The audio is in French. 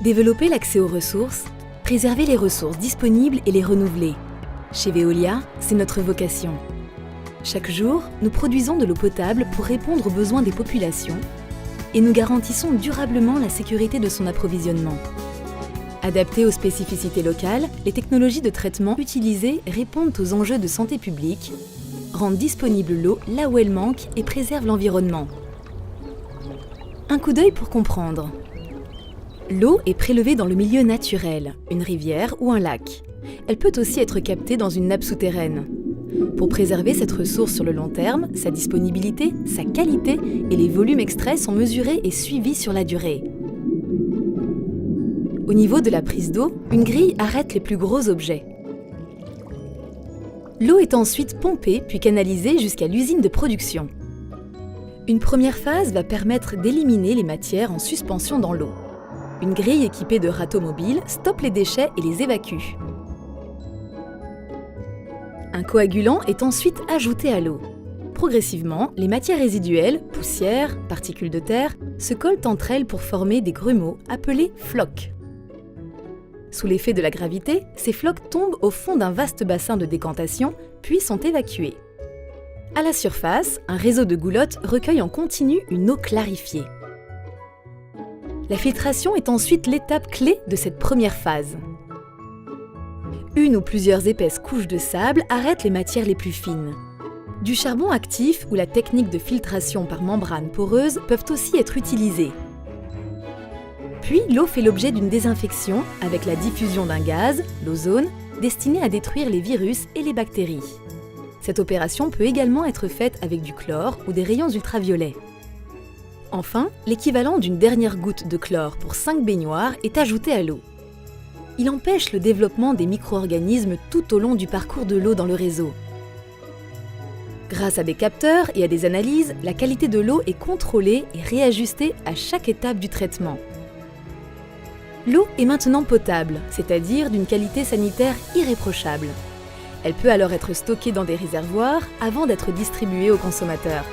Développer l'accès aux ressources, préserver les ressources disponibles et les renouveler. Chez Veolia, c'est notre vocation. Chaque jour, nous produisons de l'eau potable pour répondre aux besoins des populations et nous garantissons durablement la sécurité de son approvisionnement. Adaptées aux spécificités locales, les technologies de traitement utilisées répondent aux enjeux de santé publique, rendent disponible l'eau là où elle manque et préservent l'environnement. Un coup d'œil pour comprendre. L'eau est prélevée dans le milieu naturel, une rivière ou un lac. Elle peut aussi être captée dans une nappe souterraine. Pour préserver cette ressource sur le long terme, sa disponibilité, sa qualité et les volumes extraits sont mesurés et suivis sur la durée. Au niveau de la prise d'eau, une grille arrête les plus gros objets. L'eau est ensuite pompée puis canalisée jusqu'à l'usine de production. Une première phase va permettre d'éliminer les matières en suspension dans l'eau. Une grille équipée de râteaux mobiles stoppe les déchets et les évacue. Un coagulant est ensuite ajouté à l'eau. Progressivement, les matières résiduelles, poussières, particules de terre, se collent entre elles pour former des grumeaux appelés flocs. Sous l'effet de la gravité, ces flocs tombent au fond d'un vaste bassin de décantation, puis sont évacués. À la surface, un réseau de goulottes recueille en continu une eau clarifiée. La filtration est ensuite l'étape clé de cette première phase. Une ou plusieurs épaisses couches de sable arrêtent les matières les plus fines. Du charbon actif ou la technique de filtration par membrane poreuse peuvent aussi être utilisées. Puis l'eau fait l'objet d'une désinfection avec la diffusion d'un gaz, l'ozone, destiné à détruire les virus et les bactéries. Cette opération peut également être faite avec du chlore ou des rayons ultraviolets. Enfin, l'équivalent d'une dernière goutte de chlore pour 5 baignoires est ajouté à l'eau. Il empêche le développement des micro-organismes tout au long du parcours de l'eau dans le réseau. Grâce à des capteurs et à des analyses, la qualité de l'eau est contrôlée et réajustée à chaque étape du traitement. L'eau est maintenant potable, c'est-à-dire d'une qualité sanitaire irréprochable. Elle peut alors être stockée dans des réservoirs avant d'être distribuée aux consommateurs.